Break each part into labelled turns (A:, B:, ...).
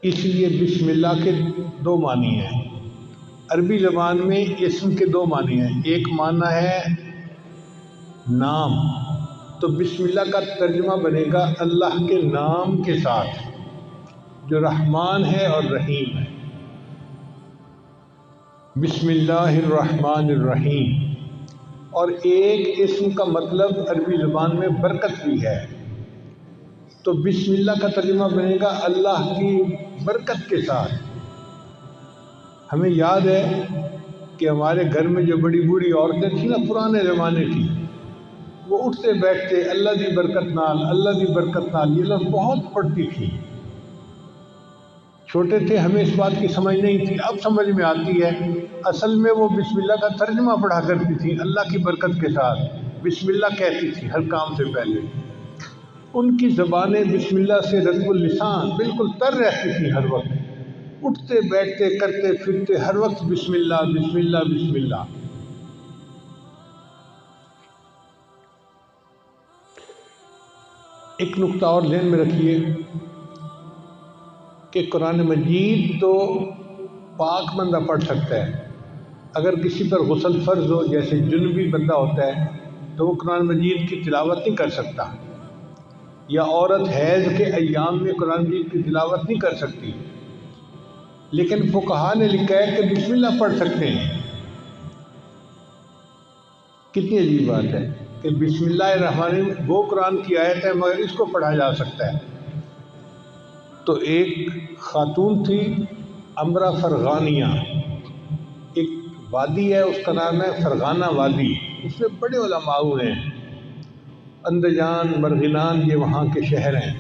A: اس لیے بسم اللہ کے دو معنی ہیں۔ عربی زبان میں اسم کے دو معنی ہیں، ایک معنی ہے نام، تو بسم اللہ کا ترجمہ بنے گا اللہ کے نام کے ساتھ جو رحمان ہے اور رحیم ہے۔ بسم اللہ الرحمن الرحیم۔ اور ایک اسم کا مطلب عربی زبان میں برکت بھی ہے، تو بسم اللہ کا ترجمہ بنے گا اللہ کی برکت کے ساتھ۔ ہمیں یاد ہے کہ ہمارے گھر میں جو بڑی بوڑھی عورتیں تھیں نا پرانے زمانے کی، وہ اٹھتے بیٹھتے اللہ دی برکت نال، اللہ دی برکت نال، یہ لفظ بہت پڑھتی تھی۔ چھوٹے تھے ہمیں اس بات کی سمجھ نہیں تھی، اب سمجھ میں آتی ہے۔ اصل میں وہ بسم اللہ کا ترجمہ پڑھا کرتی تھی اللہ کی برکت کے ساتھ، بسم اللہ کہتی تھی ہر کام سے پہلے۔ ان کی زبانیں بسم اللہ سے رطب اللسان بالکل تر رہتی تھی، ہر وقت اٹھتے بیٹھتے کرتے پھرتے ہر وقت بسم اللہ بسم اللہ بسم اللہ۔ ایک نقطہ اور ذہن میں رکھیے کہ قرآن مجید تو پاک بندہ پڑھ سکتا ہے، اگر کسی پر غسل فرض ہو، جیسے جنبی بندہ ہوتا ہے تو وہ قرآن مجید کی تلاوت نہیں کر سکتا، یا عورت حیض کے ایام میں قرآن مجید کی تلاوت نہیں کر سکتی، لیکن فقہا نے لکھا ہے کہ بسم اللہ پڑھ سکتے ہیں۔ کتنی عجیب بات ہے کہ بسم اللہ الرحمن الرحیم وہ قرآن کی آیت ہے مگر اس کو پڑھا جا سکتا ہے۔ تو ایک خاتون تھی امرا فرغانیہ، ایک وادی ہے اس کا نام ہے فرغانہ وادی، اس میں بڑے علماء ہیں، اندجان مرغنان یہ وہاں کے شہر ہیں۔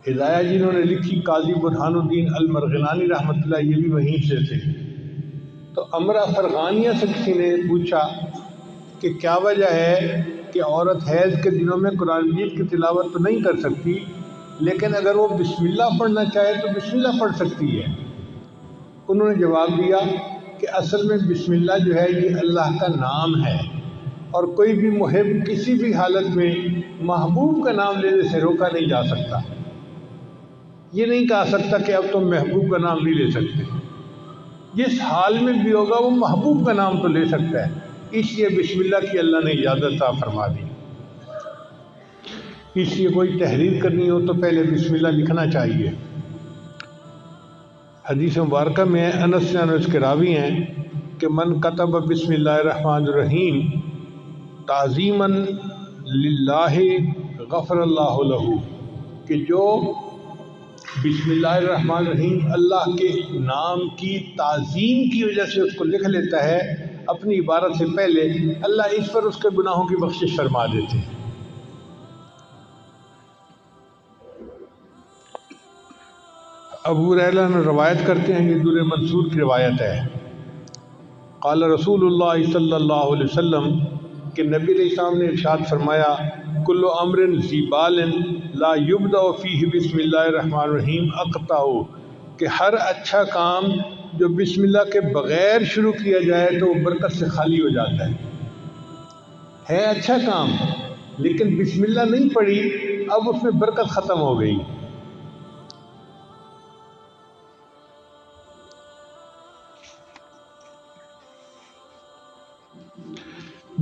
A: ہدایہ جنہوں نے لکھی قاضی برہان الدین المرغنانی رحمۃ اللہ، یہ بھی وہیں سے تھے۔ تو امرا فرغانیہ سے کسی نے پوچھا کہ کیا وجہ ہے کہ عورت حیض کے دنوں میں قرآن مجید کی تلاوت تو نہیں کر سکتی، لیکن اگر وہ بسم اللہ پڑھنا چاہے تو بسم اللہ پڑھ سکتی ہے؟ انہوں نے جواب دیا کہ اصل میں بسم اللہ جو ہے یہ اللہ کا نام ہے، اور کوئی بھی محب کسی بھی حالت میں محبوب کا نام لینے سے روکا نہیں جا سکتا۔ یہ نہیں کہا سکتا کہ اب تم محبوب کا نام نہیں لے سکتے، جس حال میں بھی ہوگا وہ محبوب کا نام تو لے سکتا ہے۔ اس لیے بسم اللہ کی اللہ نے اجازت عطا فرما دی۔ اس لیے کوئی تحریر کرنی ہو تو پہلے بسم اللہ لکھنا چاہیے۔ حدیث مبارکہ میں انس کے راوی ہیں کہ من کتب بسم اللہ الرحمن الرحیم تعظیما للہ غفر اللہ لہ، کہ جو بسم اللہ الرحمن الرحیم اللہ کے نام کی تعظیم کی وجہ سے اس کو لکھ لیتا ہے اپنی عبارت سے پہلے، اللہ اس پر اس کے گناہوں کی بخشش فرما دیتے ہیں۔ ابو ہریرہ نے روایت کرتے ہیں، یہ در منصور کی روایت ہے، قال رسول اللہ صلی اللہ علیہ وسلم کہ نبی علیہ السلام نے ارشاد فرمایا کل امر ذی بال لا یبدأ فیہ بسم اللہ الرحمن الرحیم اقطع، کہ ہر اچھا کام جو بسم اللہ کے بغیر شروع کیا جائے تو وہ برکت سے خالی ہو جاتا ہے اچھا کام لیکن بسم اللہ نہیں پڑھی، اب اس میں برکت ختم ہو گئی۔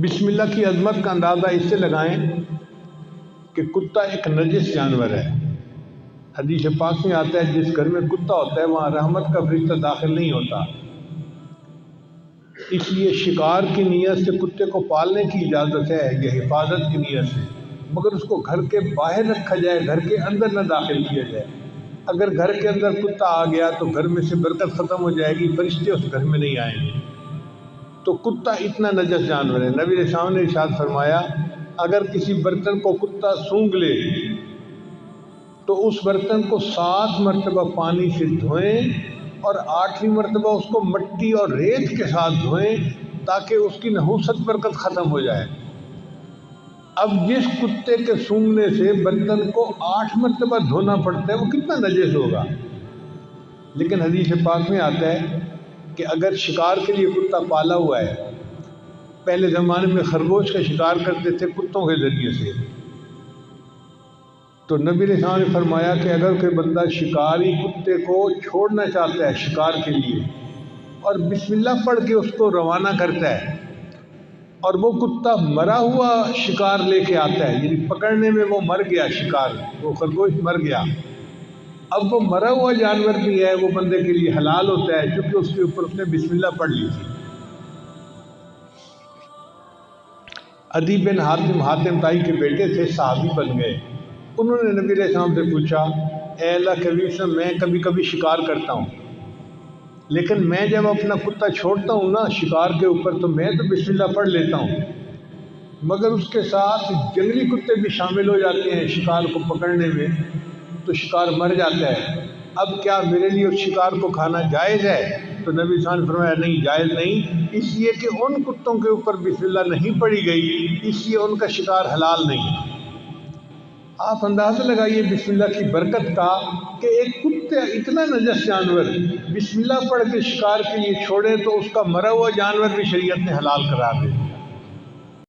A: بسم اللہ کی عظمت کا اندازہ اس سے لگائیں کہ کتا ایک نجس جانور ہے۔ حدیث پاک میں آتا ہے جس گھر میں کتا ہوتا ہے وہاں رحمت کا فرشتہ داخل نہیں ہوتا، اس لیے شکار کی نیت سے کتے کو پالنے کی اجازت ہے، یہ حفاظت کی نیت سے، مگر اس کو گھر کے باہر رکھا جائے، گھر کے اندر نہ داخل کیا جائے۔ اگر گھر کے اندر کتا آ گیا تو گھر میں سے برکت ختم ہو جائے گی، فرشتے اس گھر میں نہیں آئیں گے۔ تو کتا اتنا نجس جانور ہے۔ نبی علیہ السلام نے ارشاد فرمایا اگر کسی برتن کو کتا سونگھ لے تو اس برتن کو 7 مرتبہ پانی سے دھوئیں اور 8ویں مرتبہ اس کو مٹی اور ریت کے ساتھ دھوئیں تاکہ اس کی نحوست برکت ختم ہو جائے۔ اب جس کتے کے سونگھنے سے برتن کو 8 مرتبہ دھونا پڑتا ہے وہ کتنا نجس ہوگا۔ لیکن حدیث پاک میں آتا ہے کہ اگر شکار کے لیے کتا پالا ہوا ہے، پہلے زمانے میں خرگوش کا شکار کرتے تھے کتوں کے ذریعے سے، تو نبی علیہ السلام نے فرمایا کہ اگر کوئی بندہ شکاری کتے کو چھوڑنا چاہتا ہے شکار کے لیے اور بسم اللہ پڑھ کے اس کو روانہ کرتا ہے اور وہ کتا مرا ہوا شکار لے کے آتا ہے، یعنی پکڑنے میں وہ مر گیا، شکار وہ خرگوش مر گیا، اب وہ مرا ہوا جانور بھی ہے، وہ بندے کے لیے حلال ہوتا ہے کیونکہ اس کے اوپر اس نے بسم اللہ پڑھ لی تھی۔ عدی بن حاتم تائی کے بیٹے تھے، صحابی بن گئے۔ انہوں نے نبی علیہ السلام سے پوچھا، اے اللہ کے نبی صلی اللہ علیہ وسلم، میں کبھی کبھی شکار کرتا ہوں، لیکن میں جب اپنا کتا چھوڑتا ہوں نا شکار کے اوپر تو میں تو بسم اللہ پڑھ لیتا ہوں، مگر اس کے ساتھ جنگلی کتے بھی شامل ہو جاتے ہیں شکار کو پکڑنے میں تو شکار مر جاتا ہے، اب کیا میرے لیے اس شکار کو کھانا جائز ہے؟ تو نبی صلی اللہ علیہ وسلم نے فرمایا نہیں، جائز نہیں، اس لیے کہ ان کتوں کے اوپر بسم اللہ نہیں پڑھی گئی، اس لیے ان کا شکار حلال نہیں۔ آپ اندازہ لگائیے بسم اللہ کی برکت کا کہ ایک کتے اتنا نجس جانور بسم اللہ پڑھ کے شکار کے لیے چھوڑے تو اس کا مرا ہوا جانور بھی شریعت نے حلال قرار دے